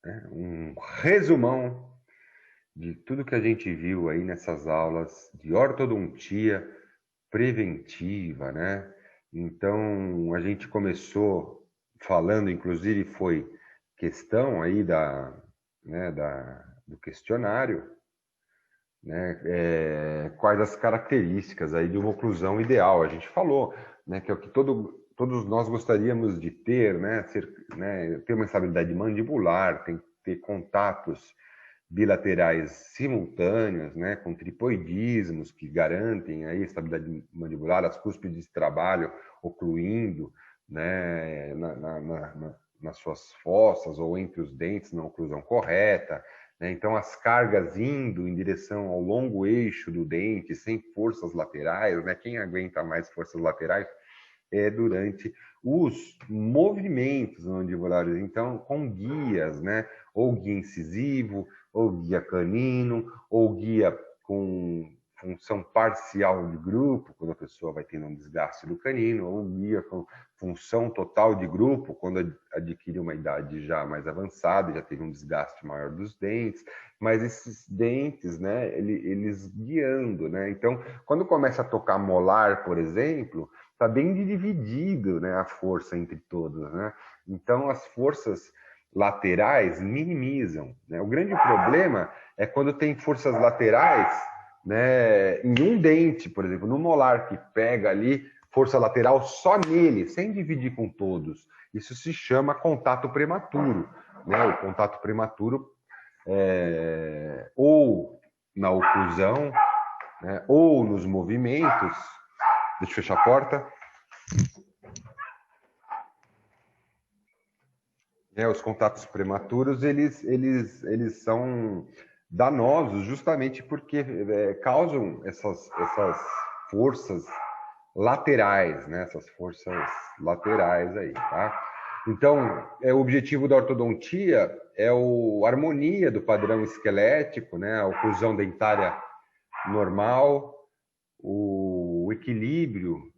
né, um resumão de tudo que a gente viu aí nessas aulas de ortodontia preventiva, né? Então, a gente começou falando, inclusive, foi questão aí do questionário, né? Quais as características aí de uma oclusão ideal? A gente falou, né, que é o que todos nós gostaríamos de ter, né? Ter uma estabilidade mandibular, tem que ter contatos bilaterais simultâneos, né, com tripoidismos que garantem aí a estabilidade mandibular, as cúspides de trabalho ocluindo, né, nas suas fossas ou entre os dentes na oclusão correta, né? Então as cargas indo em direção ao longo eixo do dente, sem forças laterais, né? Quem aguenta mais forças laterais é durante os movimentos mandibulares, então com guias, né? Ou guia incisivo, ou guia canino, ou guia com função parcial de grupo, quando a pessoa vai tendo um desgaste do canino, ou guia com função total de grupo, quando adquire uma idade já mais avançada, já teve um desgaste maior dos dentes, mas esses dentes, né, eles guiando, né? Então, quando começa a tocar molar, por exemplo, está bem dividido, né, a força entre todos, né? Então as forças laterais minimizam, né? O grande problema é quando tem forças laterais, né, em um dente, por exemplo, no molar que pega ali força lateral só nele, sem dividir com todos. Isso se chama contato prematuro, né? O contato prematuro ou na oclusão, né, ou nos movimentos. Deixa eu fechar a porta. Os contatos prematuros, eles são danosos justamente porque causam essas forças laterais, né? Essas forças laterais aí, tá? Então, o objetivo da ortodontia é a harmonia do padrão esquelético, né? A oclusão dentária normal, o equilíbrio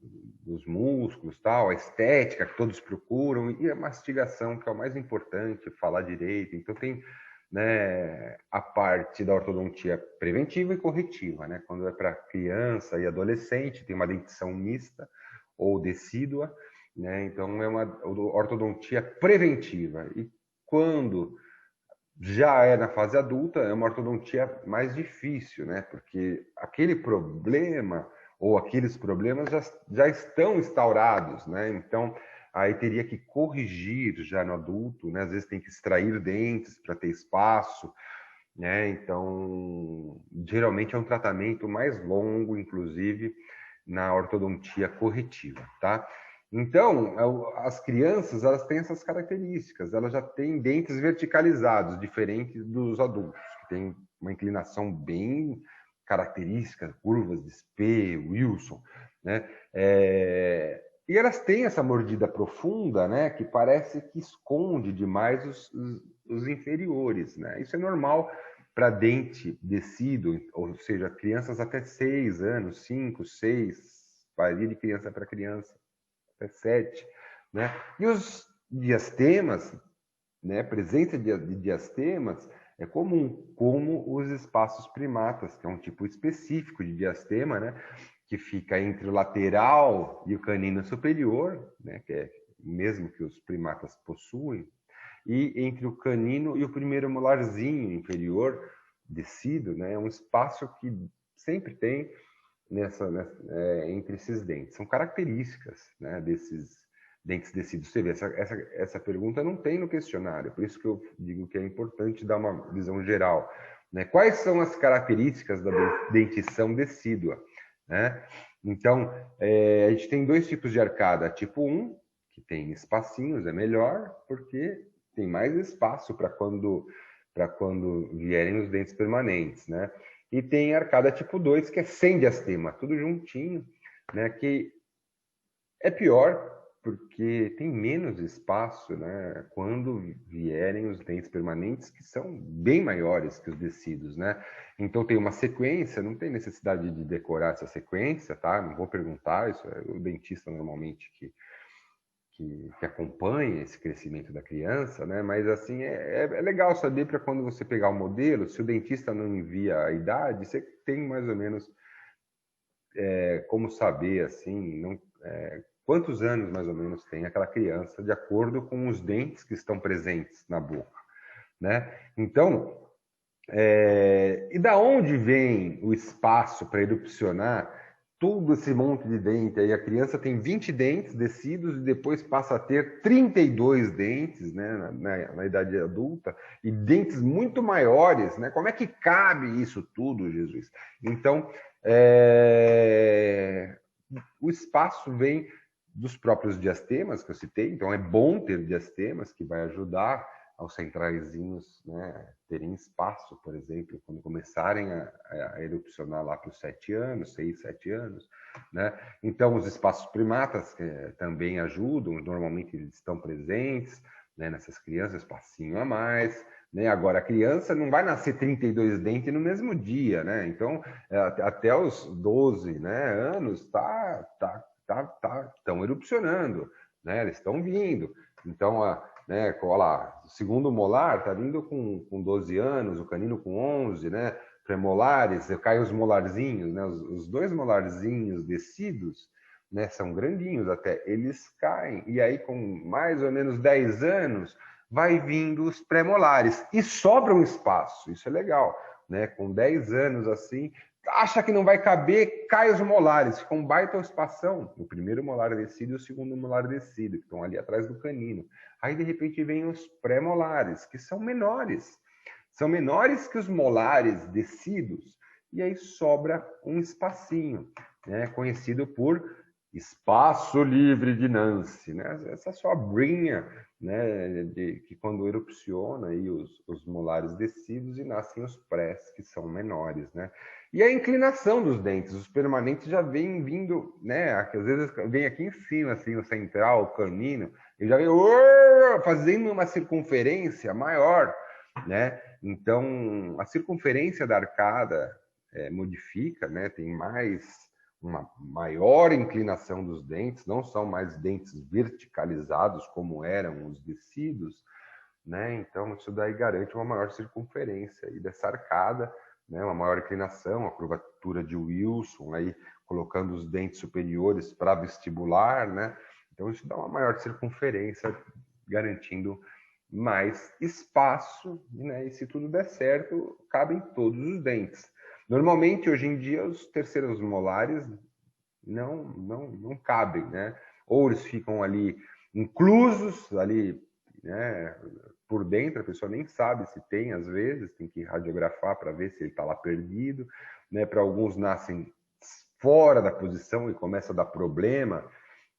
dos músculos, tal, a estética que todos procuram e a mastigação, que é o mais importante, falar direito. Então tem, né, a parte da ortodontia preventiva e corretiva, né? Quando é para criança e adolescente, tem uma dentição mista ou decídua, né? Então é uma ortodontia preventiva. E quando já é na fase adulta, é uma ortodontia mais difícil, né? Porque aquele problema ou aqueles problemas já estão instaurados, né? Então, aí teria que corrigir já no adulto, né? Às vezes tem que extrair dentes para ter espaço, né? Então, geralmente é um tratamento mais longo, inclusive, na ortodontia corretiva, tá? Então, as crianças, elas têm essas características, elas já têm dentes verticalizados, diferentes dos adultos, que têm uma inclinação bem característica, curvas de Spee, Wilson, né? E elas têm essa mordida profunda, né, que parece que esconde demais os inferiores, né? Isso é normal para dente descido, ou seja, crianças até 6 anos, 5, 6, varia de criança para criança, até 7, né? E os diastemas, né, presença de diastemas é comum, como os espaços primatas, que é um tipo específico de diastema, né, que fica entre o lateral e o canino superior, né, que é o mesmo que os primatas possuem, e entre o canino e o primeiro molarzinho inferior descido, né, é um espaço que sempre tem entre esses dentes. São características, né, desses dentes descidos. Você vê, essa pergunta não tem no questionário, por isso que eu digo que é importante dar uma visão geral, né? Quais são as características da dentição decídua, né? Então, a gente tem dois tipos de arcada. Tipo 1, que tem espacinhos, é melhor, porque tem mais espaço para quando vierem os dentes permanentes, né? E tem arcada tipo 2, que é sem diastema, tudo juntinho, né? Que é pior porque tem menos espaço, né? Quando vierem os dentes permanentes, que são bem maiores que os descidos, né? Então tem uma sequência, não tem necessidade de decorar essa sequência, tá? Não vou perguntar, isso é o dentista normalmente que acompanha esse crescimento da criança, né? Mas assim é legal saber para quando você pegar o modelo, se o dentista não envia a idade, você tem mais ou menos como saber assim, quantos anos mais ou menos tem aquela criança, de acordo com os dentes que estão presentes na boca, né? Então, e da onde vem o espaço para erupcionar todo esse monte de dente? Aí a criança tem 20 dentes descidos e depois passa a ter 32 dentes, né, na idade adulta, e dentes muito maiores, né? Como é que cabe isso tudo, Jesus? Então, o espaço vem dos próprios diastemas que eu citei, então é bom ter diastemas que vai ajudar aos centraizinhos, né, terem espaço, por exemplo, quando começarem a erupcionar lá para os 7 anos, 6, 7 anos, né? Então, os espaços primatas também ajudam, normalmente eles estão presentes, né, nessas crianças, espacinho a mais, né? Agora, a criança não vai nascer 32 dentes no mesmo dia, né? Então, até os 12, né, anos, estão erupcionando, né? Eles estão vindo. Então, né, olha lá, o segundo molar está vindo com 12 anos, o canino com 11, né? Premolares, cai os molarzinhos, né? Os dois molarzinhos descidos, né? São grandinhos até, eles caem. E aí, com mais ou menos 10 anos, vai vindo os pré-molares. E sobra um espaço, isso é legal, né? Com 10 anos assim, acha que não vai caber, cai os molares, fica um baita espação. O primeiro molar descido e o segundo molar descido, que estão ali atrás do canino. Aí, de repente, vem os pré-molares, que são menores. São menores que os molares descidos. E aí sobra um espacinho, né? Conhecido por espaço livre de Nance, né? Essa sobrinha, né? Que quando erupciona aí os molares descidos e nascem os prés, que são menores, né? E a inclinação dos dentes, os permanentes já vêm vindo, né? Às vezes vem aqui em cima, assim, o central, o canino, e já vem fazendo uma circunferência maior, né? Então, a circunferência da arcada modifica, né? Tem uma maior inclinação dos dentes, não são mais dentes verticalizados como eram os descidos, né? Então, isso daí garante uma maior circunferência aí dessa arcada, né? Uma maior inclinação, a curvatura de Wilson, aí colocando os dentes superiores para vestibular, né? Então, isso dá uma maior circunferência, garantindo mais espaço, né? E se tudo der certo, cabem todos os dentes. Normalmente, hoje em dia, os terceiros molares não cabem, né? Ou eles ficam ali inclusos, ali, né, por dentro, a pessoa nem sabe se tem, às vezes, tem que radiografar para ver se ele está lá perdido, né? Para alguns nascem fora da posição e começa a dar problema,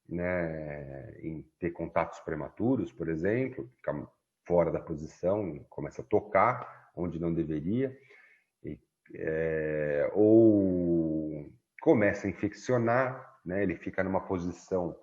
né, em ter contatos prematuros, por exemplo, fica fora da posição, começa a tocar onde não deveria, ou começa a infeccionar, né? Ele fica numa posição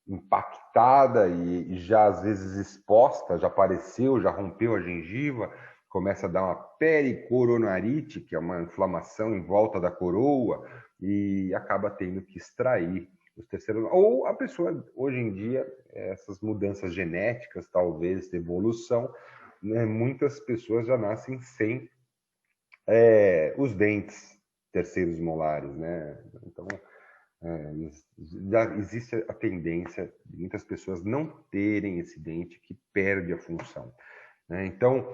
impactada e já às vezes exposta, já apareceu, já rompeu a gengiva, começa a dar uma pericoronarite, que é uma inflamação em volta da coroa, e acaba tendo que extrair os terceiros. Ou a pessoa, hoje em dia, essas mudanças genéticas, talvez, de evolução, né, muitas pessoas já nascem sem os dentes terceiros molares, né? Então, já existe a tendência de muitas pessoas não terem esse dente que perde a função, né? Então,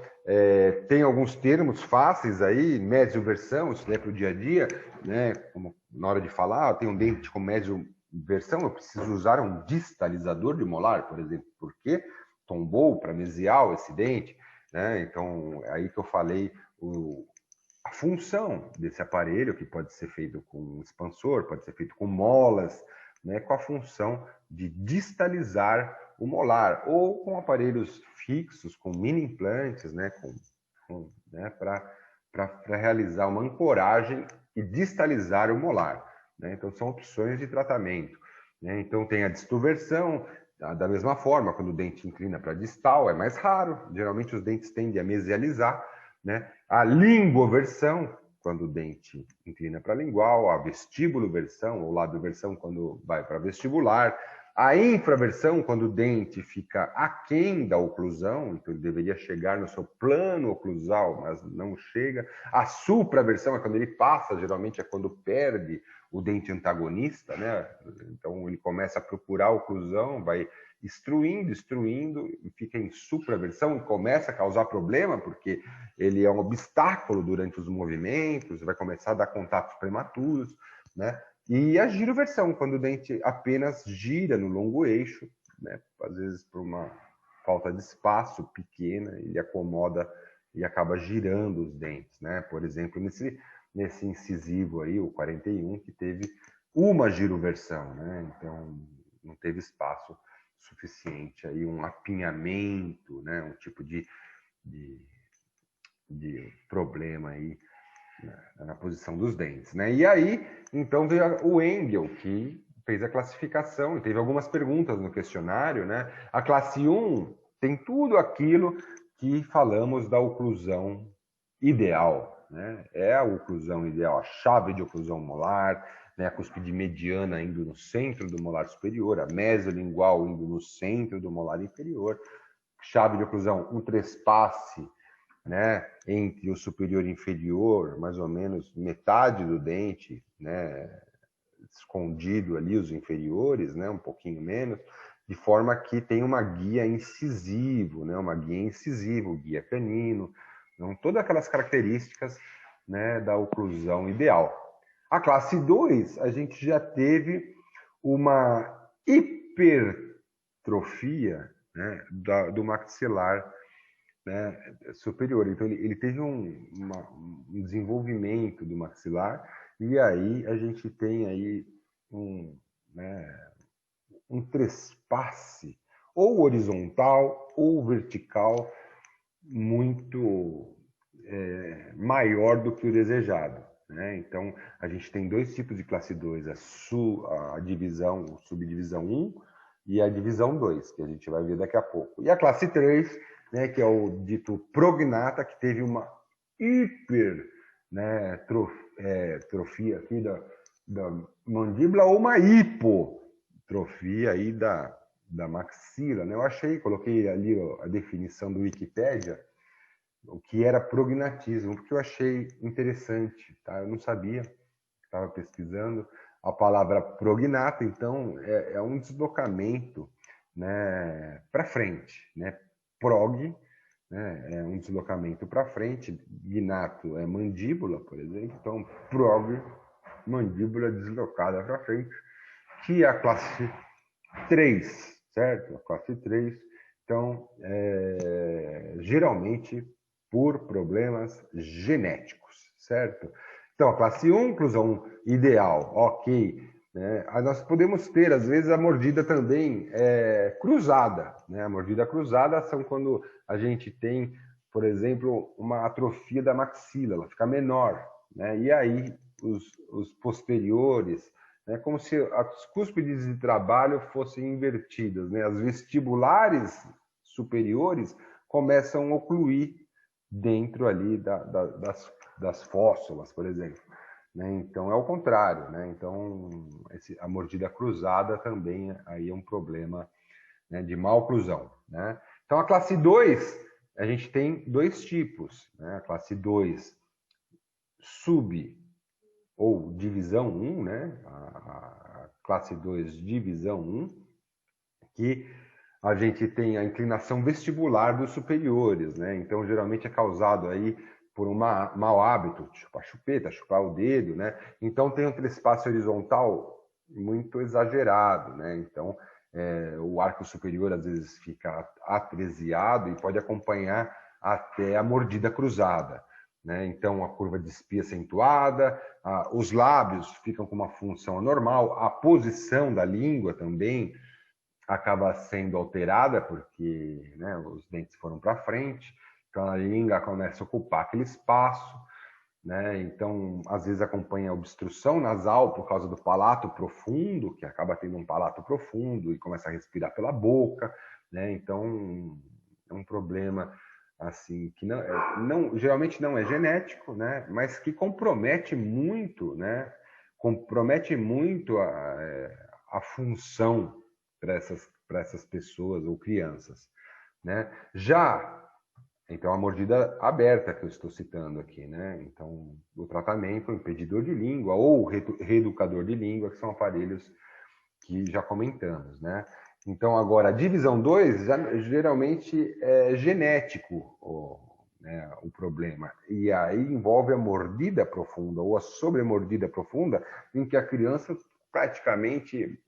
tem alguns termos fáceis aí, médio-versão, isso é para o dia a dia, né? Como na hora de falar, eu tenho um dente com médio-versão, eu preciso usar um distalizador de molar, por exemplo, porque tombou para mesial esse dente, né? Então, aí que eu falei a função desse aparelho, que pode ser feito com um expansor, pode ser feito com molas, né, com a função de distalizar o molar, ou com aparelhos fixos, com mini implantes, né, né, para realizar uma ancoragem e distalizar o molar, né? Então, são opções de tratamento, né? Então, tem a distoversão, da mesma forma, quando o dente inclina para distal, é mais raro, geralmente os dentes tendem a mesializar, né? A linguoversão, quando o dente inclina para lingual, a vestíbulo-versão, ou lábio-versão, quando vai para vestibular, A infraversão, quando o dente fica aquém da oclusão, então ele deveria chegar no seu plano oclusal, mas não chega. A supraversão é quando ele passa, geralmente é quando perde o dente antagonista, né? Então ele começa a procurar a oclusão, vai destruindo, e fica em supraversão e começa a causar problema, porque ele é um obstáculo durante os movimentos, vai começar a dar contatos prematuros, né? E a giroversão, quando o dente apenas gira no longo eixo, né? Às vezes por uma falta de espaço pequena, ele acomoda e acaba girando os dentes, né? Por exemplo, nesse incisivo aí, o 41, que teve uma giroversão, né? Então não teve espaço suficiente aí, um apinhamento, né? Um tipo de problema aí na posição dos dentes, né? E aí, então, veio o Engel, que fez a classificação, e teve algumas perguntas no questionário, né? A classe 1 tem tudo aquilo que falamos da oclusão ideal, né? É a oclusão ideal, a chave de oclusão molar, né? A cúspide mediana indo no centro do molar superior, a mesolingual indo no centro do molar inferior, chave de oclusão, um trespasse, né, entre o superior e inferior, mais ou menos metade do dente, né, escondido ali os inferiores, né, um pouquinho menos, de forma que tem uma guia incisivo, né, guia canino, então, todas aquelas características, né, da oclusão ideal. A classe 2, a gente já teve uma hipertrofia, né, do maxilar, né, superior. Então, ele teve um desenvolvimento do maxilar, e aí a gente tem aí né, um trespasse, ou horizontal ou vertical, muito maior do que o desejado, né? Então, a gente tem dois tipos de classe 2, a subdivisão 1 e a divisão 2, que a gente vai ver daqui a pouco. E a classe 3, né, que é o dito prognata, que teve uma hiper, né, trofia aqui da mandíbula, ou uma hipotrofia aí da maxila, né? Eu coloquei ali a definição do Wikipédia, o que era prognatismo, porque eu achei interessante, tá? Eu não sabia, estava pesquisando a palavra prognata, então é um deslocamento, né, para frente, né? Prog, né, é um deslocamento para frente, gnato é mandíbula, por exemplo, então prog, mandíbula deslocada para frente, que é a classe 3, certo? A classe 3, então, geralmente por problemas genéticos, certo? Então, a classe 1, inclusão ideal, ok. Né? Nós podemos ter, às vezes, a mordida também cruzada. Né? A mordida cruzada são quando a gente tem, por exemplo, uma atrofia da maxila, ela fica menor. Né? E aí, os posteriores, né? Como se as cúspides de trabalho fossem invertidas. Né? As vestibulares superiores começam a ocluir dentro ali das fóssulas, por exemplo. Né? Então, é o contrário. Né? Então, a mordida cruzada também aí é um problema, né, de má oclusão. Né? Então, a classe 2, a gente tem dois tipos. Né? A classe 2 sub ou divisão 1, né? A classe 2 divisão 1, que a gente tem a inclinação vestibular dos superiores, né? Então, geralmente é causado aí por um mau hábito, chupar chupeta, chupar o dedo, né? Então, tem um trespasse horizontal muito exagerado, né? Então, o arco superior às vezes fica atresiado e pode acompanhar até a mordida cruzada, né? Então, a curva de espia acentuada, os lábios ficam com uma função anormal, a posição da língua também acaba sendo alterada, porque, né, os dentes foram para frente, então a língua começa a ocupar aquele espaço, né? Então, às vezes acompanha a obstrução nasal por causa do palato profundo, que acaba tendo um palato profundo e começa a respirar pela boca, né? Então, é um problema assim que geralmente não é genético, né? Mas que compromete muito, né? Compromete muito a função, para essas pessoas ou crianças, né? Já então, a mordida aberta que eu estou citando aqui, né? Então, o tratamento, o impedidor de língua ou reeducador de língua, que são aparelhos que já comentamos, né? Então, agora, a divisão 2 geralmente é genético o problema. E aí envolve a mordida profunda ou a sobremordida profunda, em que a criança praticamente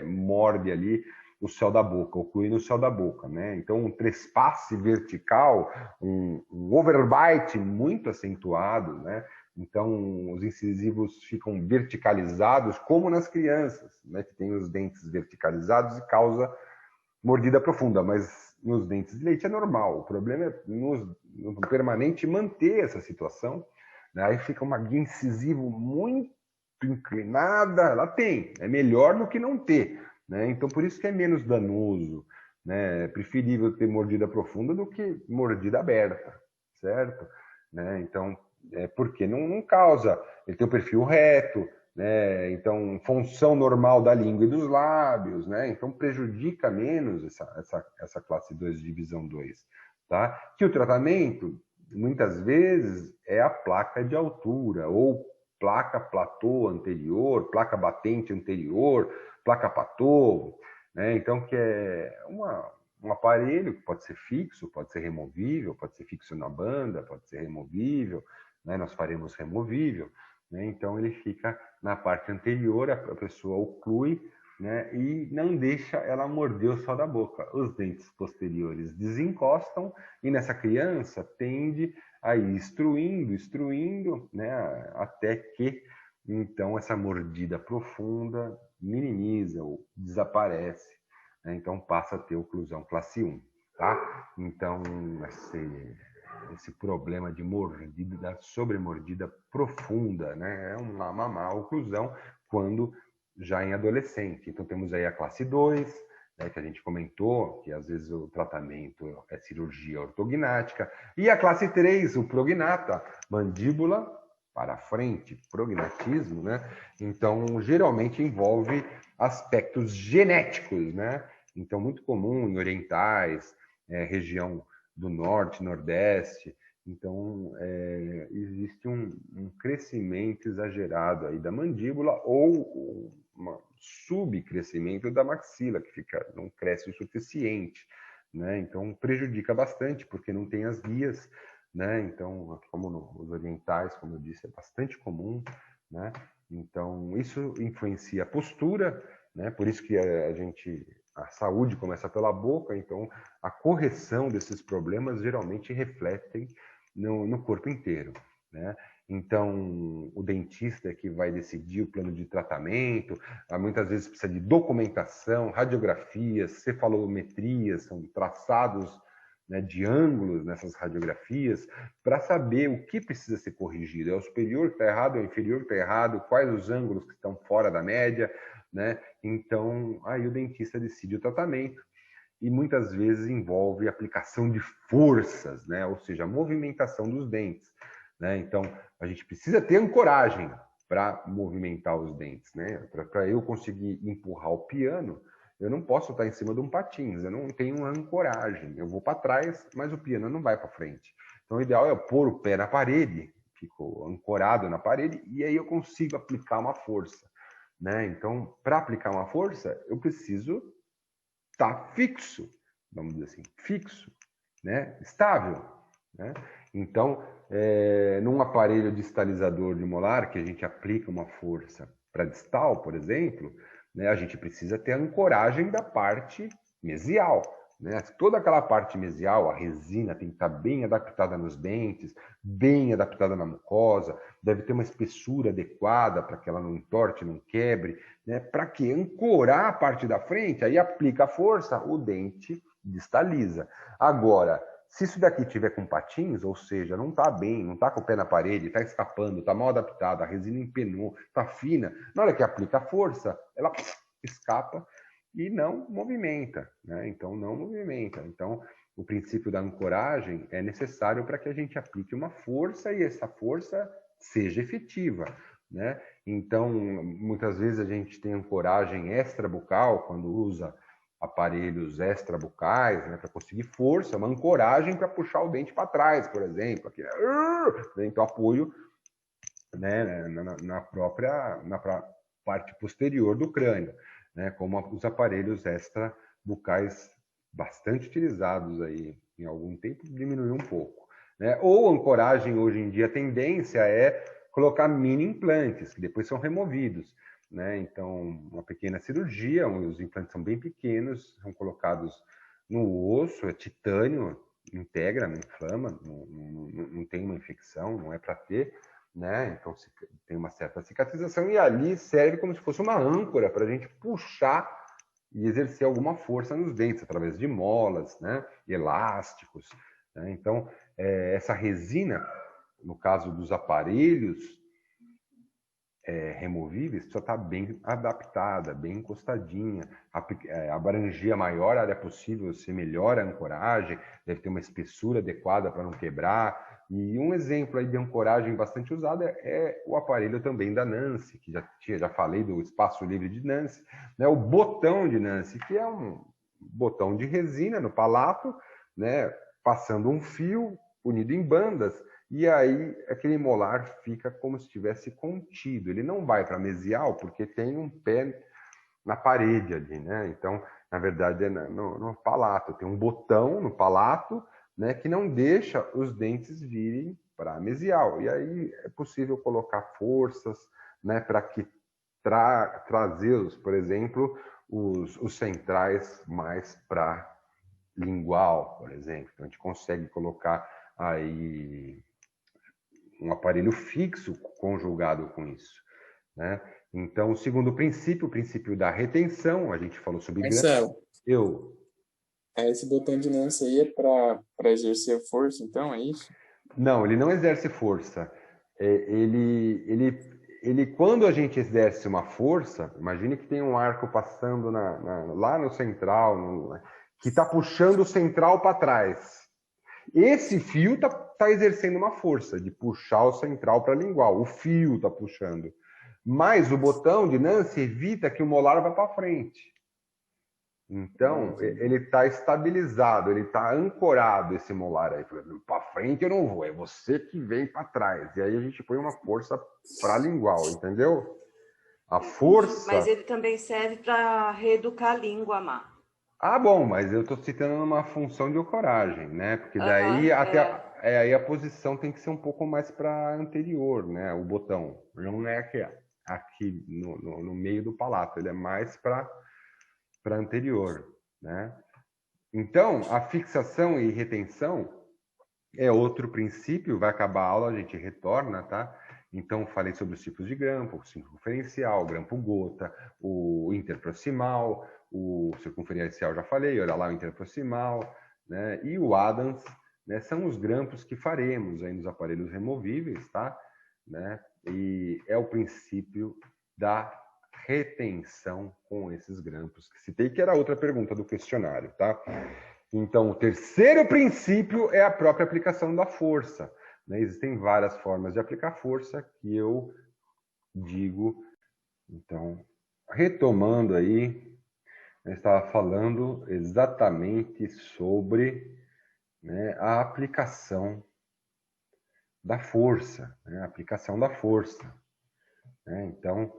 morde ali o céu da boca, oclui no céu da boca, né? Então, um trespasse vertical, um overbite muito acentuado, né? Então, os incisivos ficam verticalizados, como nas crianças, né? Que tem os dentes verticalizados e causa mordida profunda, mas nos dentes de leite é normal. O problema é no permanente manter essa situação, né? Aí fica uma guia incisivo muito inclinada, ela tem, é melhor do que não ter, né? Então, por isso que é menos danoso, né? É preferível ter mordida profunda do que mordida aberta, certo? Né? Então, porque não causa, ele tem o perfil reto, né? Então, função normal da língua e dos lábios, né? Então, prejudica menos essa classe 2 de divisão 2, tá? Que o tratamento, muitas vezes, é a placa de altura, ou placa platô anterior, placa batente anterior, placa patô, né? Então, que é um aparelho que pode ser fixo, pode ser removível, pode ser fixo na banda, pode ser removível, né? Nós faremos removível, né? Então, ele fica na parte anterior, a pessoa oclui, né? E não deixa ela morder o céu da boca. Os dentes posteriores desencostam e nessa criança tende a ir instruindo, né? Até que, então, essa mordida profunda minimiza ou desaparece, né? Então, passa a ter oclusão classe 1, tá? Então, esse problema de mordida, sobremordida profunda, né? É uma má oclusão quando já em adolescente. Então, temos aí a classe 2, né, que a gente comentou, que às vezes o tratamento é cirurgia ortognática, e a classe 3, o prognata, mandíbula para frente, prognatismo, né? Então, geralmente envolve aspectos genéticos, né? Então, muito comum em orientais, região do norte, nordeste. Então, existe um crescimento exagerado aí da mandíbula ou um subcrescimento da maxila, que não cresce o suficiente, né? Então, prejudica bastante, porque não tem as guias, né? Então, como nos orientais, como eu disse, é bastante comum, né? Então, isso influencia a postura, né? Por isso que a saúde começa pela boca, então a correção desses problemas geralmente refletem no corpo inteiro, né? Então, o dentista é que vai decidir o plano de tratamento, muitas vezes precisa de documentação, radiografias, cefalometrias, são traçados, né, de ângulos nessas radiografias, para saber o que precisa ser corrigido. É o superior que está errado, é o inferior que está errado, quais os ângulos que estão fora da média, né? Então, aí o dentista decide o tratamento e muitas vezes envolve aplicação de forças, né? Ou seja, a movimentação dos dentes, né? Então, a gente precisa ter ancoragem para movimentar os dentes, né? Para eu conseguir empurrar o piano, eu não posso estar em cima de um patins, eu não tenho ancoragem. Eu vou para trás, mas o piano não vai para frente. Então, o ideal é eu pôr o pé na parede, fico ancorado na parede, e aí eu consigo aplicar uma força, né? Então, para aplicar uma força, eu preciso estar fixo, vamos dizer assim, fixo, né? Estável, né? Então, num aparelho distalizador de molar, que a gente aplica uma força para distal, por exemplo, né, a gente precisa ter a ancoragem da parte mesial, né? Toda aquela parte mesial, a resina tem que estar bem adaptada nos dentes, bem adaptada na mucosa, deve ter uma espessura adequada para que ela não entorte, não quebre, né? Para que ancorar a parte da frente, aí aplica a força, o dente distaliza. Agora, se isso daqui tiver com patins, ou seja, não está bem, não está com o pé na parede, está escapando, está mal adaptado, a resina empenou, está fina, na hora que aplica a força, ela escapa e não movimenta, né? Então, não movimenta. Então, o princípio da ancoragem é necessário para que a gente aplique uma força e essa força seja efetiva, né? Então, muitas vezes a gente tem ancoragem extrabucal quando usa aparelhos extrabucais, né, para conseguir força, uma ancoragem para puxar o dente para trás, por exemplo. Aqui, né? Então, apoio, né, na parte posterior do crânio, né, como os aparelhos extrabucais bastante utilizados aí em algum tempo, diminuiu um pouco. Né? Ou ancoragem, hoje em dia, a tendência é colocar mini implantes, que depois são removidos. Né? Então, uma pequena cirurgia, os implantes são bem pequenos, são colocados no osso, é titânio, integra, não inflama, não tem uma infecção, não é para ter, né? Então tem uma certa cicatrização e ali serve como se fosse uma âncora para a gente puxar e exercer alguma força nos dentes através de molas, né? Elásticos. Né? Então, essa resina, no caso dos aparelhos removíveis, precisa estar bem adaptada, bem encostadinha, abranger a maior área possível, você melhora a ancoragem, deve ter uma espessura adequada para não quebrar. E um exemplo aí de ancoragem bastante usada é o aparelho também da Nancy, que já falei do espaço livre de Nancy, né? O botão de Nancy, que é um botão de resina no palato, né? Passando um fio unido em bandas, e aí aquele molar fica como se estivesse contido. Ele não vai para mesial porque tem um pé na parede ali, né? Então, na verdade, é no palato. Tem um botão no palato, né, que não deixa os dentes virem para mesial. E aí é possível colocar forças, né, para que trazê-los, por exemplo, os centrais mais para lingual, por exemplo. Então, a gente consegue colocar aí um aparelho fixo conjugado com isso, né? Então, o segundo princípio, o princípio da retenção, a gente falou sobre Marcelo, eu. esse botão de lança aí é para exercer força, então, é isso? Não, ele não exerce força. Ele, quando a gente exerce uma força, imagine que tem um arco passando lá no central, que está puxando o central para trás. Esse fio tá exercendo uma força de puxar o central para lingual. O fio está puxando. Mas o botão de Nancy evita que o molar vá para frente. Então, Entendi. ele está estabilizado, ele está ancorado, esse molar aí. Para frente eu não vou, é você que vem para trás. E aí a gente põe uma força para lingual, entendeu? A Entendi. Mas força. ele também serve para reeducar a língua, Má. Ah, bom, mas eu estou citando uma função de ancoragem, né? Porque daí Aham, é. aí a posição tem que ser um pouco mais para anterior, né? O botão. Não é aqui no meio do palato, ele é mais para anterior, né? Então, a fixação e retenção é outro princípio, vai acabar a aula, a gente retorna, tá? Então, falei sobre os tipos de grampo, o circunferencial, o grampo gota, o interproximal, o circunferencial já falei, olha lá o interproximal, né? E o Adams, né? São os grampos que faremos aí nos aparelhos removíveis, tá? Né? E é o princípio da retenção com esses grampos que citei, que era outra pergunta do questionário, tá? Então, o terceiro princípio é a própria aplicação da força. Né? Existem várias formas de aplicar força que eu digo. Então, retomando aí, eu estava falando exatamente sobre, né, a aplicação da força, né? A aplicação da força. Né? Então,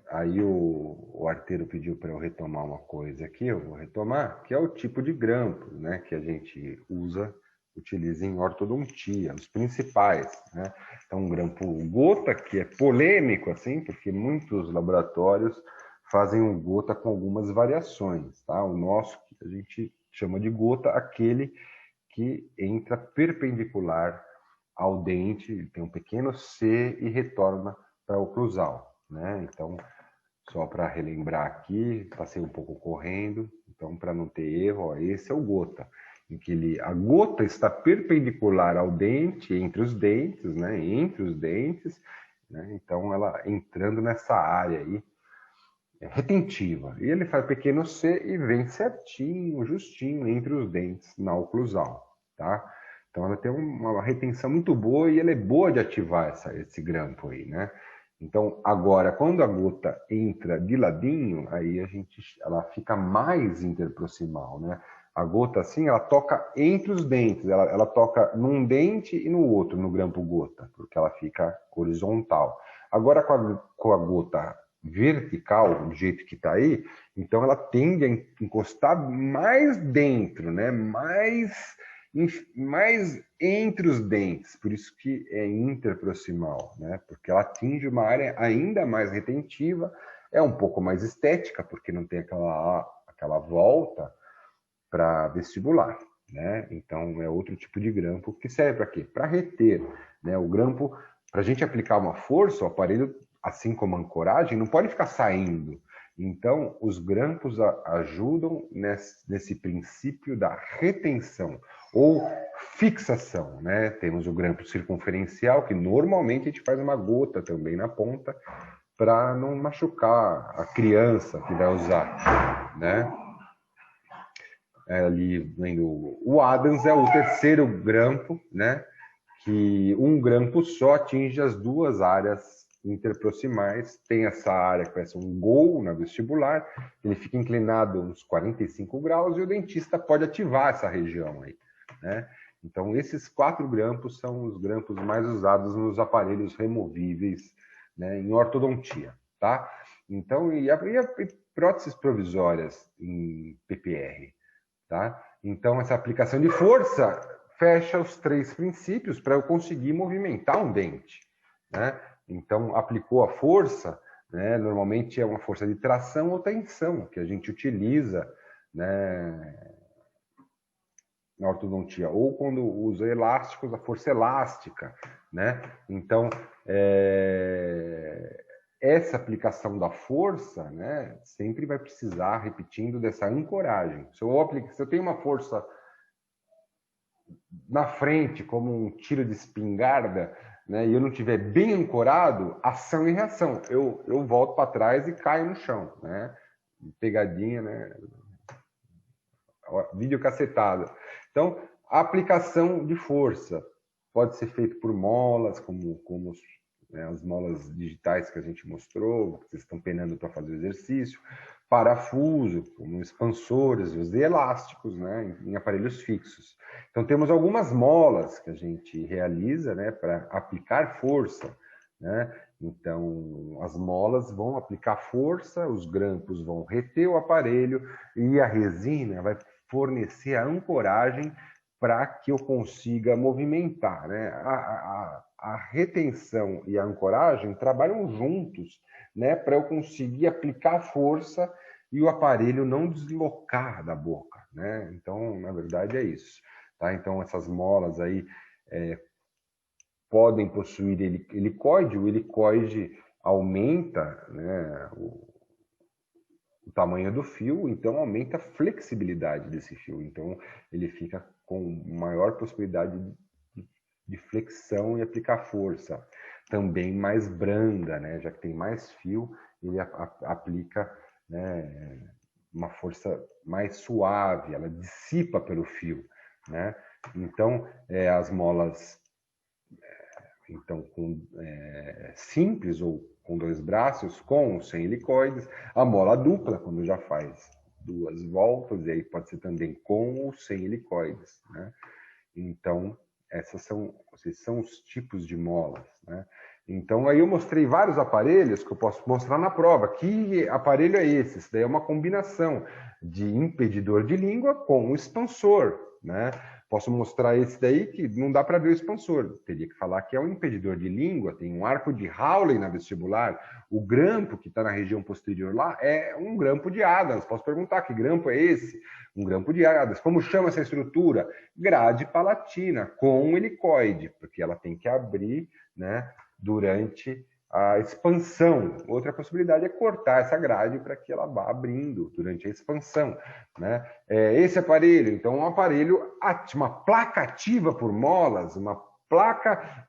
aí o arteiro pediu para eu retomar uma coisa aqui, eu vou retomar, que é o tipo de grampos, né, que a gente utiliza em ortodontia, os principais, né? Então, um grampo gota, que é polêmico, assim, porque muitos laboratórios fazem um gota com algumas variações, tá? O nosso, que a gente chama de gota, aquele que entra perpendicular ao dente, tem um pequeno C e retorna para o oclusal, né? Então, só para relembrar aqui, passei um pouco correndo, então para não ter erro, ó, esse é o gota, em que a gota está perpendicular ao dente, entre os dentes, né? Entre os dentes, né? Então ela entrando nessa área aí, retentiva. E ele faz pequeno C e vem certinho, justinho, entre os dentes, na oclusal, tá? Então ela tem uma retenção muito boa e ela é boa de ativar esse grampo aí, né? Então, agora, quando a gota entra de ladinho, aí ela fica mais interproximal, né? A gota, assim, ela toca entre os dentes, ela toca num dente e no outro, no grampo-gota, porque ela fica horizontal. Agora, com a gota vertical, do jeito que está aí, então ela tende a encostar mais dentro, né? Mais entre os dentes, por isso que é interproximal, né? Porque ela atinge uma área ainda mais retentiva, é um pouco mais estética, porque não tem aquela volta para vestibular, né? Então é outro tipo de grampo que serve para quê? Para reter, né? O grampo, para a gente aplicar uma força, o aparelho, assim como a ancoragem, não pode ficar saindo. Então, os grampos ajudam nesse princípio da retenção ou fixação, né? Temos o grampo circunferencial, que normalmente a gente faz uma gota também na ponta, para não machucar a criança que vai usar, né? Ali vendo o Adams é o terceiro grampo, né? Que um grampo só atinge as duas áreas interproximais. Tem essa área que parece um gol na vestibular, ele fica inclinado uns 45 graus e o dentista pode ativar essa região aí, né? Então, esses 4 grampos são os grampos mais usados nos aparelhos removíveis, né, em ortodontia, tá? Então, e próteses provisórias em PPR, tá? Então, essa aplicação de força fecha os 3 princípios para eu conseguir movimentar um dente, né? Então, aplicou a força, né? Normalmente é uma força de tração ou tensão que a gente utiliza, né, na ortodontia, ou quando usa elásticos, a força elástica, né? Então, essa aplicação da força, né, sempre vai precisar, repetindo, dessa ancoragem. Se eu tenho uma força na frente, como um tiro de espingarda, né, e eu não estiver bem ancorado, ação e reação. Eu volto para trás e caio no chão, né? Pegadinha, né? Videocacetada. Então, a aplicação de força pode ser feita por molas, como né, as molas digitais que a gente mostrou, que vocês estão penando para fazer o exercício, parafuso, como expansores, os elásticos, né, em aparelhos fixos. Então, temos algumas molas que a gente realiza, né, para aplicar força, né? Então, as molas vão aplicar força, os grampos vão reter o aparelho e a resina vai fornecer a ancoragem para que eu consiga movimentar, né? A retenção e a ancoragem trabalham juntos, né, para eu conseguir aplicar força e o aparelho não deslocar da boca, né? Então, na verdade, é isso, tá? Então, essas molas aí podem possuir helicoide, o helicoide aumenta, né, o tamanho do fio, então aumenta a flexibilidade desse fio, então ele fica com maior possibilidade de flexão e aplicar força, também mais branda, né, já que tem mais fio, ele aplica, né, uma força mais suave, ela dissipa pelo fio, né? Então, as molas simples ou com 2 braços, com ou sem helicoides, a mola dupla, quando já faz 2 voltas, e aí pode ser também com ou sem helicoides, né? Então, esses são os tipos de molas, né? Então, aí eu mostrei vários aparelhos que eu posso mostrar na prova. Que aparelho é esse? Isso daí é uma combinação de impedidor de língua com o expansor, né? Posso mostrar esse daí que não dá para ver o expansor. Teria que falar que é um impedidor de língua, tem um arco de Hawley na vestibular. O grampo que está na região posterior lá é um grampo de Adams. Posso perguntar que grampo é esse? Um grampo de Adams. Como chama essa estrutura? Grade palatina, com helicoide, porque ela tem que abrir, né, durante a expansão. Outra possibilidade é cortar essa grade para que ela vá abrindo durante a expansão, né? Esse aparelho, então, é um aparelho, uma placa ativa por molas, uma placa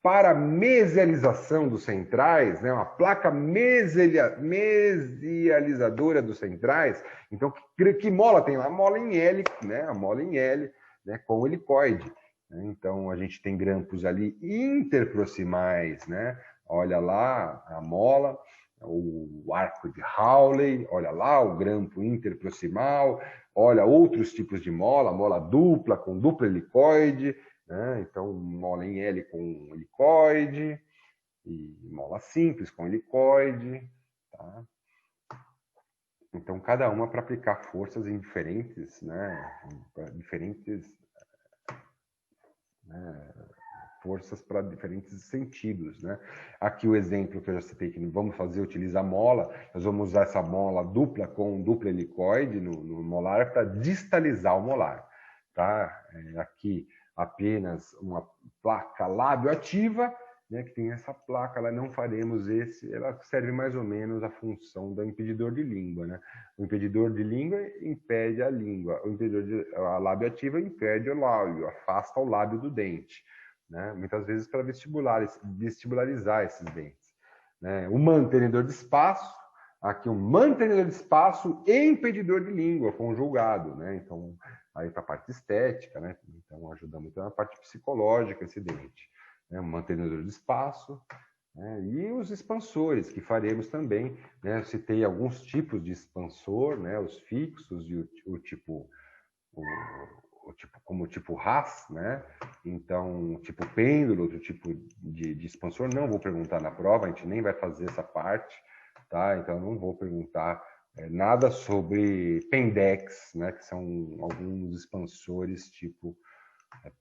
para mesialização dos centrais, né? Uma placa mesializadora dos centrais. Então, que mola tem lá? A mola em L, né? A mola em L, né? Com helicoide. Então, a gente tem grampos ali interproximais, né? olha lá a mola, o arco de Hawley, olha lá o grampo interproximal, olha outros tipos de mola dupla com duplo helicoide, né? Então mola em L com helicoide e mola simples com helicoide, tá? Então cada uma para aplicar forças em diferentes, né? Forças para diferentes sentidos, né? Aqui o exemplo que eu já citei que vamos fazer utilizar mola, nós vamos usar essa mola dupla com duplo helicoide no molar para distalizar o molar, tá? Aqui apenas uma placa lábio-ativa, né, que tem essa placa, ela não faremos ela serve mais ou menos a função do impedidor de língua, né? O impedidor de língua impede a língua, a lábio-ativa impede o lábio, afasta o lábio do dente. Né? Muitas vezes para vestibularizar esses dentes. Né? O mantenedor de espaço, aqui um mantenedor de espaço e impedidor de língua conjugado. Né? Então, aí para a parte estética, né? Então ajuda muito na parte psicológica esse dente. Né? Um mantenedor de espaço, né? E os expansores, que faremos também. Né? Eu citei alguns tipos de expansor, né? Os fixos e o tipo como o tipo Haas, né? Então, tipo pêndulo, outro tipo de expansor, não vou perguntar na prova, a gente nem vai fazer essa parte, tá? Então, não vou perguntar nada sobre pendex, né? Que são alguns expansores tipo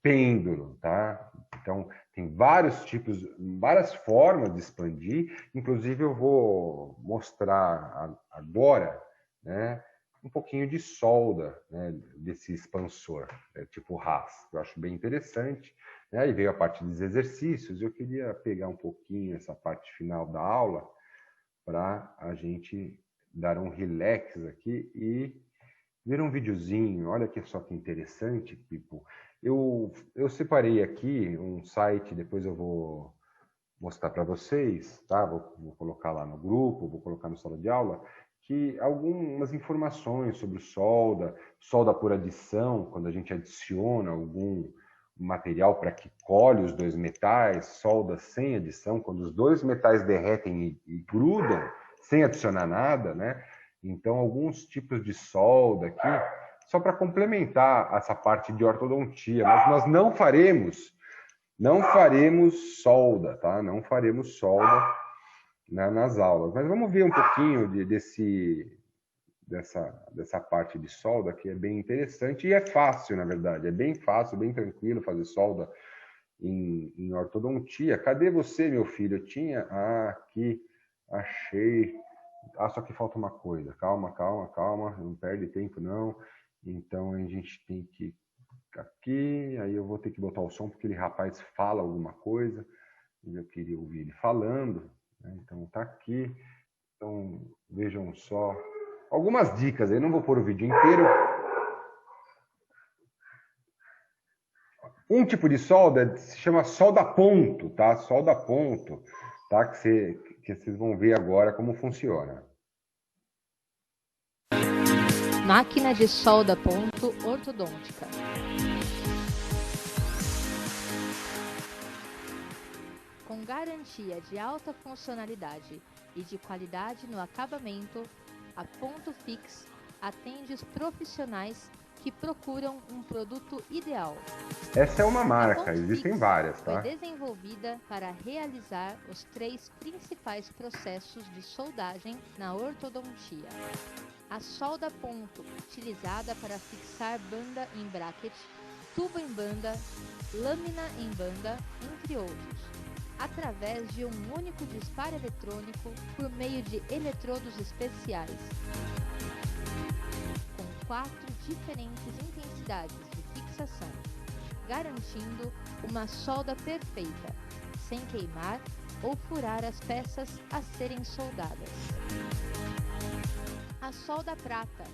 pêndulo, tá? Então, tem vários tipos, várias formas de expandir, inclusive eu vou mostrar agora, né? Um pouquinho de solda, né, desse expansor, tipo Haas, que eu acho bem interessante. Né? Aí veio a parte dos exercícios, eu queria pegar um pouquinho essa parte final da aula para a gente dar um relax aqui e ver um videozinho. Olha que só que interessante, Pipo. Eu separei aqui um site, depois eu vou mostrar para vocês, tá? Vou colocar lá no grupo, vou colocar no sala de aula, que algumas informações sobre solda por adição, quando a gente adiciona algum material para que colhe os dois metais, solda sem adição, quando os dois metais derretem e grudam, sem adicionar nada, né? Então, alguns tipos de solda aqui, só para complementar essa parte de ortodontia, mas nós não faremos solda, tá? Não faremos solda nas aulas. Mas vamos ver um pouquinho dessa parte de solda, que é bem interessante e é fácil, na verdade. É bem fácil, bem tranquilo fazer solda em ortodontia. Cadê você, meu filho? Eu tinha... Ah, aqui, achei. Ah, só que falta uma coisa. Calma. Não perde tempo, não. Então, a gente tem que... Aqui, aí eu vou ter que botar o som, porque aquele rapaz fala alguma coisa. Eu queria ouvir ele falando. Então, tá aqui. Então, vejam só. Algumas dicas, eu não vou pôr o vídeo inteiro. Um tipo de solda se chama solda ponto, tá? Solda ponto, tá? Que vocês vão ver agora como funciona. Máquina de solda ponto ortodôntica. Com garantia de alta funcionalidade e de qualidade no acabamento, a Ponto Fix atende os profissionais que procuram um produto ideal. Essa é uma marca, A Ponto existem Fix várias, tá? foi desenvolvida para realizar os 3 principais processos de soldagem na ortodontia. A solda ponto, utilizada para fixar banda em bracket, tubo em banda, lâmina em banda, entre outros, através de um único disparo eletrônico por meio de eletrodos especiais, com 4 diferentes intensidades de fixação, garantindo uma solda perfeita, sem queimar ou furar as peças a serem soldadas. A solda prata,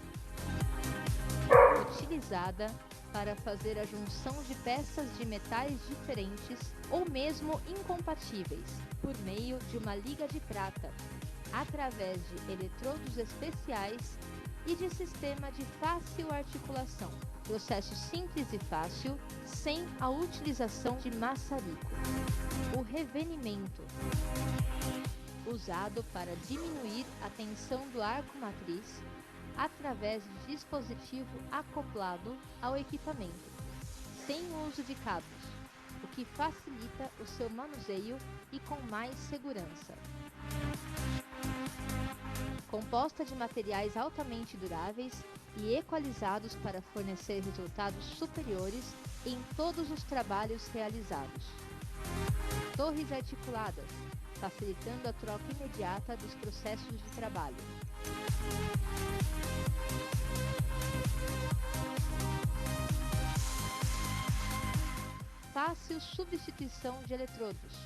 utilizada para fazer a junção de peças de metais diferentes ou mesmo incompatíveis, por meio de uma liga de prata, através de eletrodos especiais e de sistema de fácil articulação, Processo simples e fácil, sem a utilização de maçarico. O revenimento, usado para diminuir a tensão do arco matriz através de dispositivo acoplado ao equipamento, sem o uso de cabos, o que facilita o seu manuseio e com mais segurança. Composta de materiais altamente duráveis e equalizados para fornecer resultados superiores em todos os trabalhos realizados. Torres articuladas, facilitando a troca imediata dos processos de trabalho. Fácil substituição de eletrodos.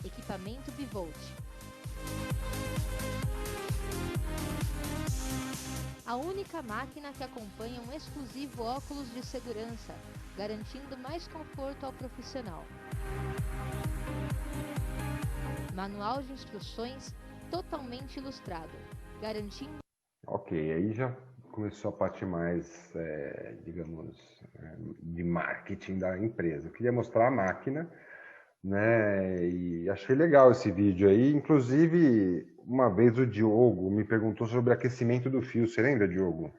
Equipamento bivolt. A única máquina que acompanha um exclusivo óculos de segurança, garantindo mais conforto ao profissional. Manual de instruções totalmente ilustrado, garantindo... Ok, aí já começou a parte mais, digamos, de marketing da empresa. Eu queria mostrar a máquina, né? E achei legal esse vídeo aí. Inclusive, uma vez o Diogo me perguntou sobre aquecimento do fio. Você lembra, Diogo?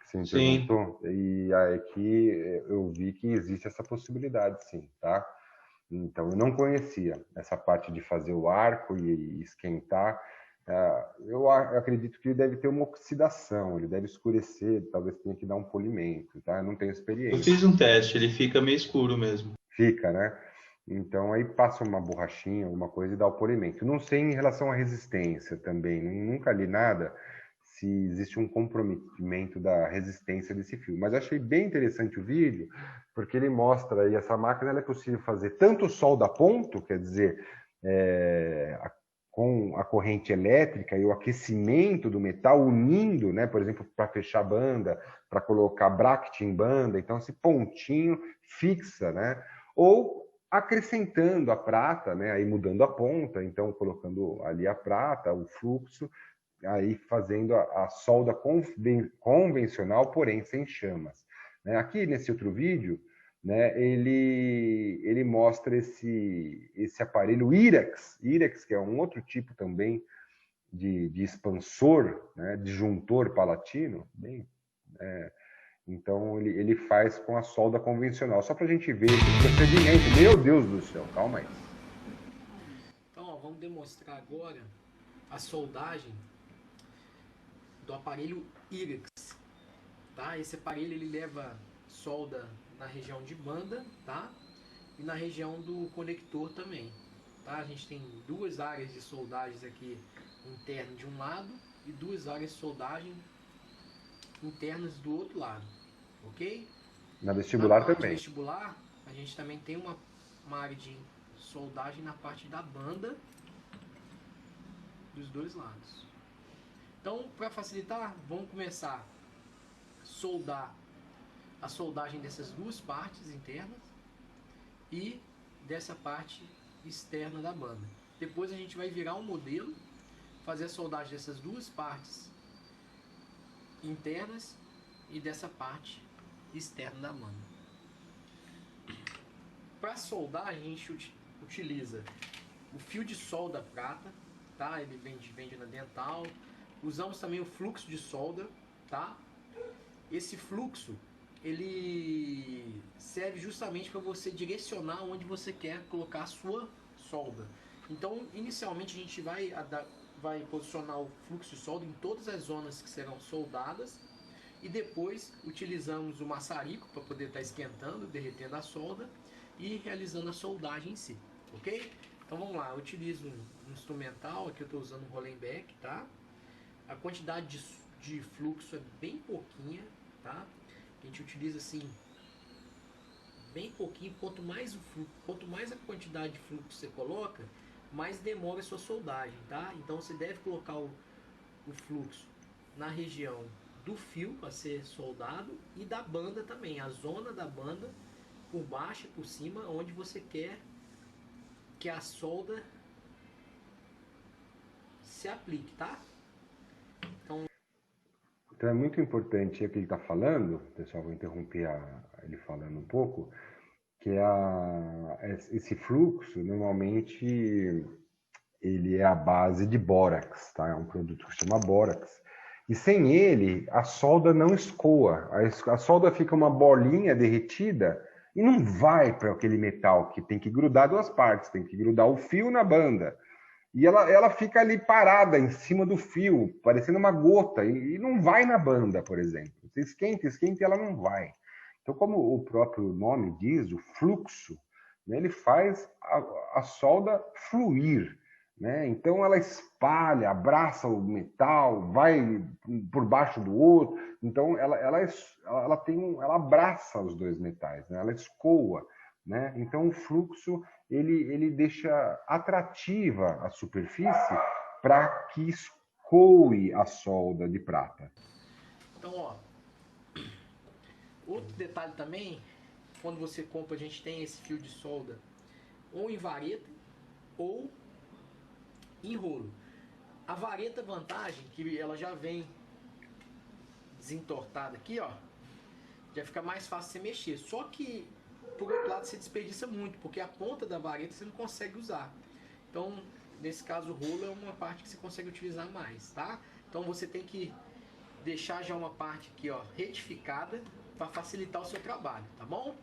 Você me Sim. perguntou? E aí que eu vi que existe essa possibilidade, sim, tá? Então, eu não conhecia essa parte de fazer o arco e esquentar. Eu acredito que ele deve ter uma oxidação, ele deve escurecer, talvez tenha que dar um polimento, tá? Eu não tenho Eu experiência. fiz um teste, ele fica meio escuro mesmo. Fica, né? Então, aí passa uma borrachinha, alguma coisa e dá o polimento. Não sei em relação à resistência também, nunca li nada se existe um comprometimento da resistência desse fio. Mas achei bem interessante o vídeo, porque ele mostra aí, essa máquina ela é possível fazer tanto solda a ponto, quer dizer, com a corrente elétrica e o aquecimento do metal, unindo, né, por exemplo, para fechar banda, para colocar bracket em banda, então esse pontinho fixa, né? Ou acrescentando a prata, né, aí mudando a ponta, então colocando ali a prata, o fluxo, aí fazendo a solda convencional, porém sem chamas, né? Aqui nesse outro vídeo, né, ele mostra esse aparelho IREX, que é um outro tipo também de expansor, né, disjuntor palatino, bem, então ele faz com a solda convencional, só para a gente ver esse procedimento. Meu Deus do céu, calma aí. Então, ó, vamos demonstrar agora a soldagem do aparelho IREX, tá? Esse aparelho ele leva solda na região de banda, tá? E na região do conector também, tá? A gente tem duas áreas de soldagem aqui interna de um lado e duas áreas de soldagem internas do outro lado, ok? Na vestibular na parte também. vestibular, a gente também tem uma área de soldagem na parte da banda dos dois lados. Então, para facilitar, vamos começar a soldar a soldagem dessas duas partes internas e dessa parte externa da banda. Depois a gente vai virar um modelo, fazer a soldagem dessas duas partes internas e dessa parte externa da banda. Para soldar, a gente utiliza o fio de solda prata, tá? Ele vende na Dental. Usamos também o fluxo de solda, tá? Esse fluxo ele serve justamente para você direcionar onde você quer colocar a sua solda. Então, inicialmente a gente vai posicionar o fluxo de solda em todas as zonas que serão soldadas e depois utilizamos o maçarico para poder estar esquentando, derretendo a solda e realizando a soldagem em si, ok? Então vamos lá, eu utilizo um instrumental, aqui eu estou usando um Hollenbeck, tá? A quantidade de fluxo é bem pouquinha, tá? A gente utiliza assim bem pouquinho. Quanto mais a quantidade de fluxo você coloca, mais demora a sua soldagem, tá? Então você deve colocar o fluxo na região do fio a ser soldado e da banda também, a zona da banda por baixo e por cima, onde você quer que a solda se aplique, tá? Então é muito importante o que ele está falando, pessoal, vou interromper ele falando um pouco, que esse fluxo, normalmente, ele é a base de bórax, tá? É um produto que se chama bórax. E sem ele, a solda não escoa. A solda fica uma bolinha derretida e não vai para aquele metal que tem que grudar duas partes, tem que grudar o fio na banda. E ela fica ali parada em cima do fio, parecendo uma gota, e não vai na banda, por exemplo. Você esquenta e ela não vai. Então, como o próprio nome diz, o fluxo, né, ele faz a solda fluir. Né? Então, ela espalha, abraça o metal, vai por baixo do outro. Então, ela abraça os dois metais, né? Ela escoa. Né? Então, o fluxo ele deixa atrativa a superfície para que escoe a solda de prata. Então, ó, outro detalhe também, quando você compra, a gente tem esse fio de solda ou em vareta ou em rolo. A vareta, vantagem, que ela já vem desentortada aqui, ó, já fica mais fácil você mexer. Só que por outro lado, você desperdiça muito, porque a ponta da vareta você não consegue usar. Então, nesse caso, o rolo é uma parte que você consegue utilizar mais, tá? Então, você tem que deixar já uma parte aqui, ó, retificada, para facilitar o seu trabalho, tá bom?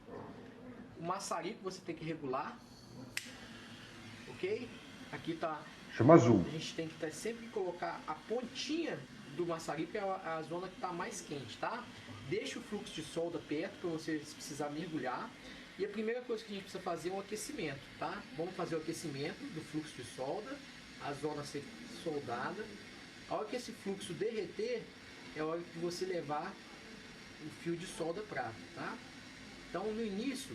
O maçarico você tem que regular, ok? Aqui tá... Chama azul. A gente tem que sempre colocar a pontinha do maçarico, é a zona que está mais quente, tá? Deixa o fluxo de solda perto para você precisar mergulhar. E a primeira coisa que a gente precisa fazer é um aquecimento, tá? Vamos fazer o aquecimento do fluxo de solda, a zona ser soldada. A hora que esse fluxo derreter, é a hora que você levar o fio de solda prata, tá? Então, no início,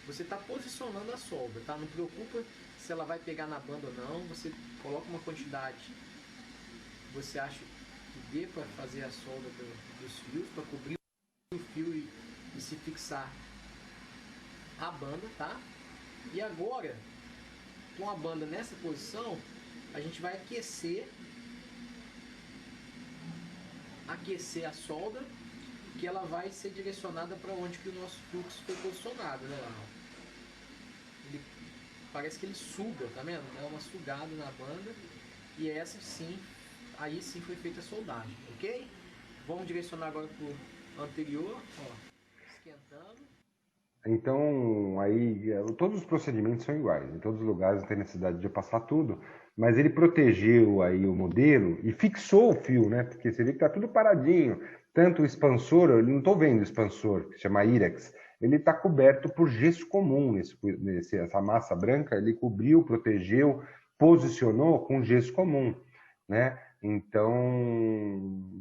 você está posicionando a solda, tá? Não preocupa se ela vai pegar na banda ou não. Você coloca uma quantidade que você acha que dê para fazer a solda dos fios, para cobrir o fio e se fixar a banda, tá? E agora, com a banda nessa posição, a gente vai aquecer a solda, que ela vai ser direcionada para onde que o nosso fluxo foi posicionado, né? Parece que ele suga, tá vendo? É uma sugada na banda, e essa sim, aí sim foi feita a soldagem, ok? Vamos direcionar agora pro anterior, ó, esquentando. Então, aí, todos os procedimentos são iguais, em todos os lugares não tem necessidade de passar tudo, mas ele protegeu aí o modelo e fixou o fio, né? Porque você vê que está tudo paradinho, tanto o expansor, eu não estou vendo o expansor, que se chama IREX, ele está coberto por gesso comum, essa massa branca, ele cobriu, protegeu, posicionou com gesso comum, né? Então,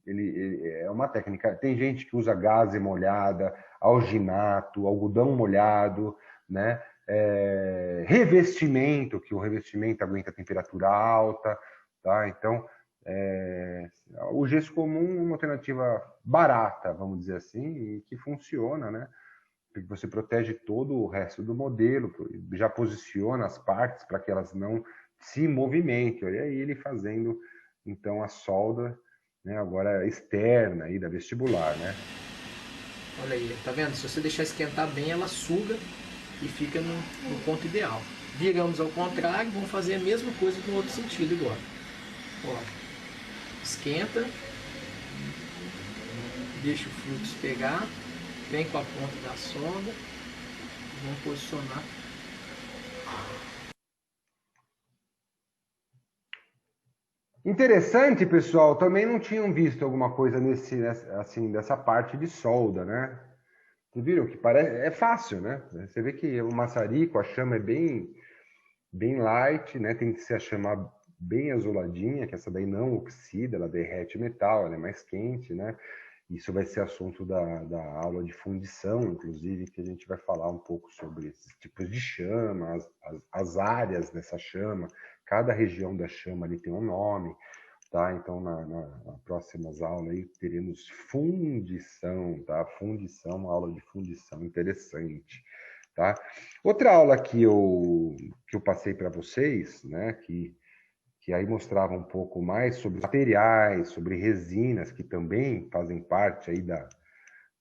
ele é uma técnica. Tem gente que usa gaze molhada, alginato, algodão molhado, né? Revestimento, que o revestimento aguenta temperatura alta, tá? Então, o gesso comum é uma alternativa barata, vamos dizer assim, e que funciona, né? Porque você protege todo o resto do modelo, já posiciona as partes para que elas não se movimentem. Olha aí ele fazendo, então, a solda, né, agora externa aí da vestibular, né? Olha aí, tá vendo? Se você deixar esquentar bem, ela suga e fica no ponto ideal. Viramos ao contrário, vamos fazer a mesma coisa no outro sentido agora. Ó, esquenta, deixa o fluxo pegar, vem com a ponta da solda, vamos posicionar. Interessante, pessoal, também não tinham visto alguma coisa assim, dessa parte de solda, né? Vocês viram que é fácil, né? Você vê que o maçarico, a chama é bem light, né? Tem que ser a chama bem azuladinha, que essa daí não oxida, ela derrete o metal, ela é mais quente, né? Isso vai ser assunto da aula de fundição, inclusive, que a gente vai falar um pouco sobre esses tipos de chama, as áreas dessa chama. Cada região da chama ali tem um nome, tá? Então, nas próximas aulas aí teremos fundição, tá? Fundição, uma aula de fundição interessante, tá? Outra aula que eu passei para vocês, né? Que aí mostrava um pouco mais sobre materiais, sobre resinas, que também fazem parte aí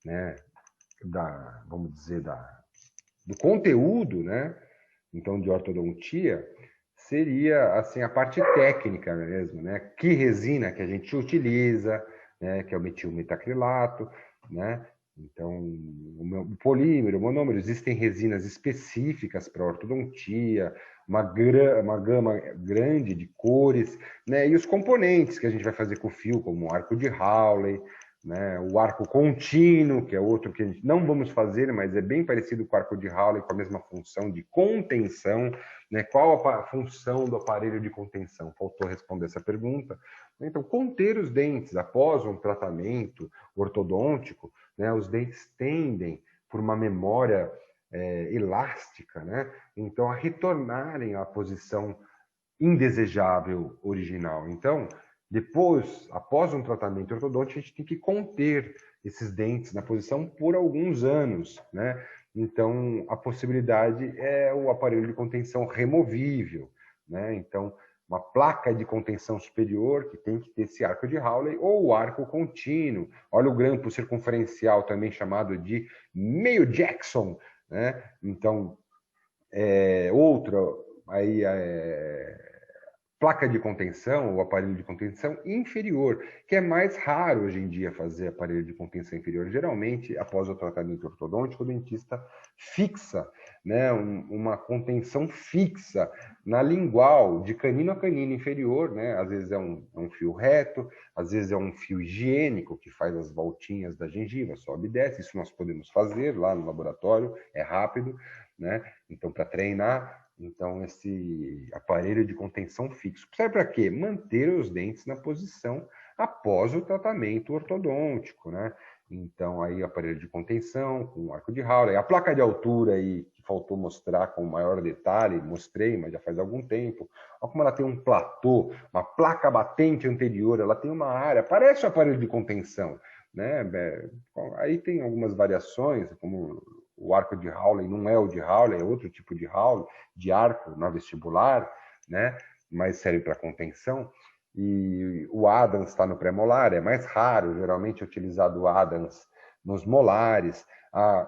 né, vamos dizer, do conteúdo, né? Então, de ortodontia, seria assim a parte técnica mesmo, né? Que resina que a gente utiliza, né? Que é o metilmetacrilato, né? Então, o polímero, o monômero, existem resinas específicas para ortodontia, uma gama grande de cores, né? E os componentes que a gente vai fazer com o fio, como o arco de Hawley, né? O arco contínuo, que é outro que a gente não vamos fazer, mas é bem parecido com o arco de Hawley, com a mesma função de contenção, né? Qual a função do aparelho de contenção? Faltou responder essa pergunta. Então, conter os dentes após um tratamento ortodôntico, né? Os dentes tendem, por uma memória elástica, né? Então, a retornarem à posição indesejável original. Então, depois, após um tratamento ortodôntico, a gente tem que conter esses dentes na posição por alguns anos, né? Então, a possibilidade é o aparelho de contenção removível, né? Então, uma placa de contenção superior, que tem que ter esse arco de Hawley, ou o arco contínuo. Olha o grampo circunferencial, também chamado de meio Jackson, né? Então, outra, aí placa de contenção ou aparelho de contenção inferior, que é mais raro hoje em dia fazer aparelho de contenção inferior. Geralmente, após o tratamento ortodôntico, o dentista fixa, né, uma contenção fixa na lingual, de canino a canino inferior, né? Às vezes é um fio reto, às vezes é um fio higiênico que faz as voltinhas da gengiva, sobe e desce. Isso nós podemos fazer lá no laboratório, é rápido, né? Então, para treinar, então, esse aparelho de contenção fixo serve para quê? Manter os dentes na posição após o tratamento ortodôntico, né? Então, aí o aparelho de contenção com arco de Hawley, a placa de altura aí, que faltou mostrar com maior detalhe, mostrei, mas já faz algum tempo. Olha como ela tem um platô, uma placa batente anterior, ela tem uma área, parece um aparelho de contenção, né? Aí tem algumas variações, como o arco de Hawley não é o de Hawley, é outro tipo de Hawley, de arco na vestibular, né? Mas serve para contenção. E o Adams está no pré-molar, é mais raro, geralmente é utilizado o Adams nos molares.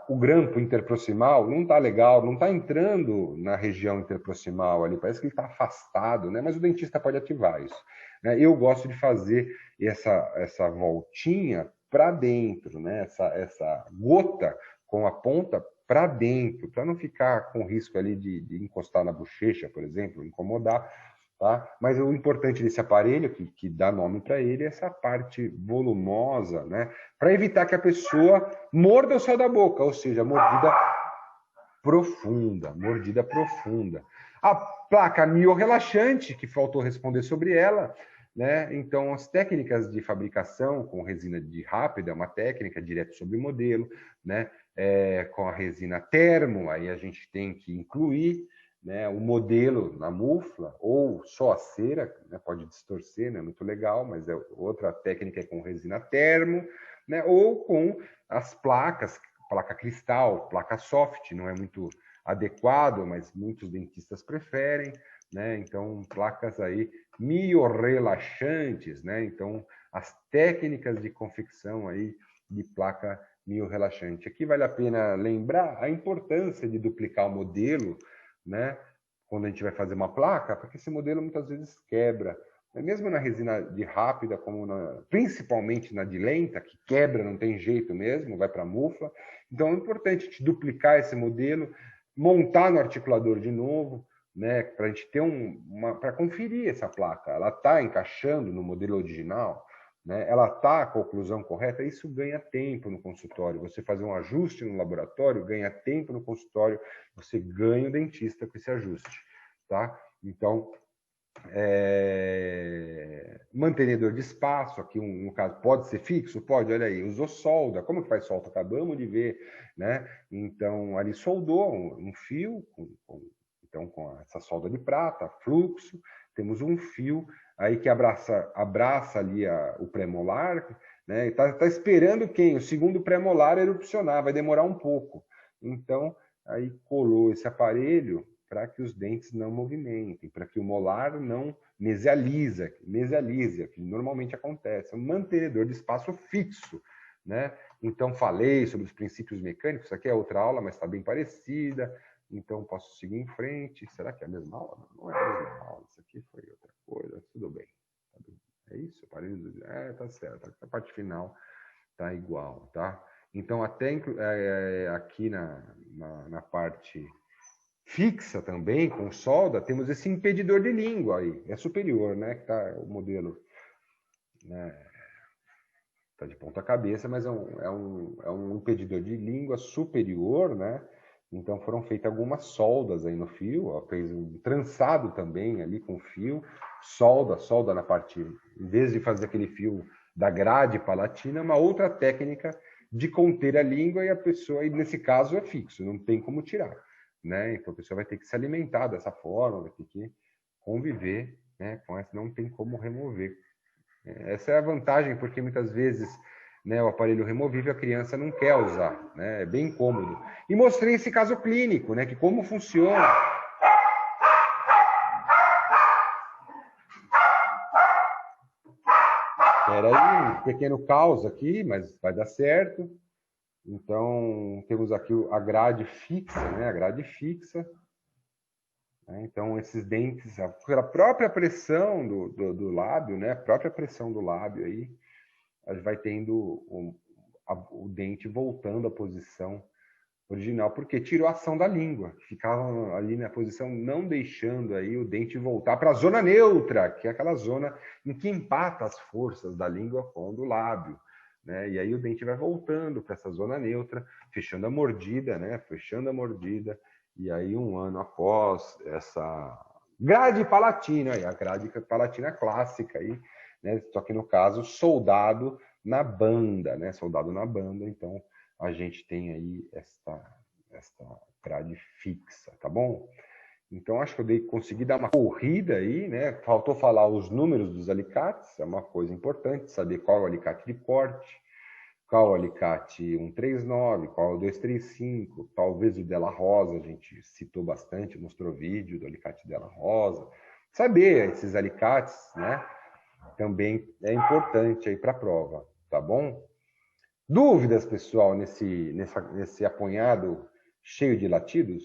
O grampo interproximal não está legal, não está entrando na região interproximal ali, parece que ele está afastado, né? Mas o dentista pode ativar isso, né? Eu gosto de fazer essa voltinha para dentro, né? Essa gota com a ponta para dentro, para não ficar com risco ali de encostar na bochecha, por exemplo, incomodar, tá? Mas o importante desse aparelho, que dá nome para ele, é essa parte volumosa, né? Para evitar que a pessoa morda o céu da boca, ou seja, mordida profunda. A placa miorrelaxante, que faltou responder sobre ela, né? Então, as técnicas de fabricação com resina de rápida, uma técnica direto sobre modelo, né? Com a resina termo, aí a gente tem que incluir, né, o modelo na mufla, ou só a cera, né? Pode distorcer, não é muito legal, mas outra técnica é com resina termo, né? Ou com as placas, placa cristal, placa soft, não é muito adequado, mas muitos dentistas preferem, né? Então, placas aí miorrelaxantes, né? Então, as técnicas de confecção aí de placa miorrelaxante. Aqui vale a pena lembrar a importância de duplicar o modelo, né? Quando a gente vai fazer uma placa, porque esse modelo muitas vezes quebra. Mesmo na resina de rápida, principalmente na de lenta, que quebra, não tem jeito mesmo, vai para a mufla. Então, é importante a gente duplicar esse modelo, montar no articulador de novo, né, para a gente ter para conferir essa placa. Ela está encaixando no modelo original, né? Ela está com a oclusão correta. Isso ganha tempo no consultório. Você fazer um ajuste no laboratório ganha tempo no consultório. Você ganha o dentista com esse ajuste, tá? Então, mantenedor de espaço, aqui no caso, pode ser fixo? Pode, olha aí, usou solda. Como que faz solda? Acabamos de ver, né? Então, ali soldou um fio, com essa solda de prata, fluxo, temos um fio aí que abraça ali o premolar, né? Tá esperando quem? O segundo premolar erupcionar, vai demorar um pouco. Então, aí colou esse aparelho para que os dentes não movimentem, para que o molar não mesialize, que normalmente acontece. É um mantenedor de espaço fixo, né? Então, falei sobre os princípios mecânicos, isso aqui é outra aula, mas está bem parecida. Então, posso seguir em frente. Será que é a mesma aula? Não é a mesma aula, isso aqui foi outra coisa, tudo bem. É isso? Aparelho? Tá certo. A parte final tá igual, tá? Então, até aqui na parte fixa também, com solda, temos esse impedidor de língua aí. É superior, né? Que tá o modelo, né? Tá de ponta cabeça, mas é um impedidor de língua superior, né? Então foram feitas algumas soldas aí no fio, ó, fez um trançado também ali com fio, solda na parte, em vez de fazer aquele fio da grade palatina, uma outra técnica de conter a língua e a pessoa, e nesse caso é fixo, não tem como tirar, né? Então a pessoa vai ter que se alimentar dessa forma, vai ter que conviver, né? Com essa, não tem como remover. Essa é a vantagem, porque muitas vezes, né, o aparelho removível a criança não quer usar, né? É bem cômodo. E mostrei esse caso clínico, né, que como funciona. Era aí um pequeno caos aqui, mas vai dar certo. Então, temos aqui a grade fixa, né, a grade fixa. Então, esses dentes, pela própria pressão do lábio, né? A própria pressão do lábio aí, vai tendo o dente voltando à posição original, porque tirou a ação da língua, ficava ali na posição, não deixando aí o dente voltar para a zona neutra, que é aquela zona em que empata as forças da língua com o do lábio, né? E aí o dente vai voltando para essa zona neutra, fechando a mordida, né? Fechando a mordida. E aí, um ano após essa grade palatina, a grade palatina clássica, aí, né? Só que no caso, soldado na banda, né? Soldado na banda, então a gente tem aí esta grade fixa, tá bom? Então, acho que eu consegui dar uma corrida aí, né? Faltou falar os números dos alicates, é uma coisa importante, saber qual é o alicate de corte, qual o alicate 139, qual o 235, talvez o Della Rosa, a gente citou bastante, mostrou vídeo do alicate Della Rosa. Saber esses alicates, né, também é importante aí para a prova, tá bom? Dúvidas, pessoal, nesse apanhado cheio de latidos?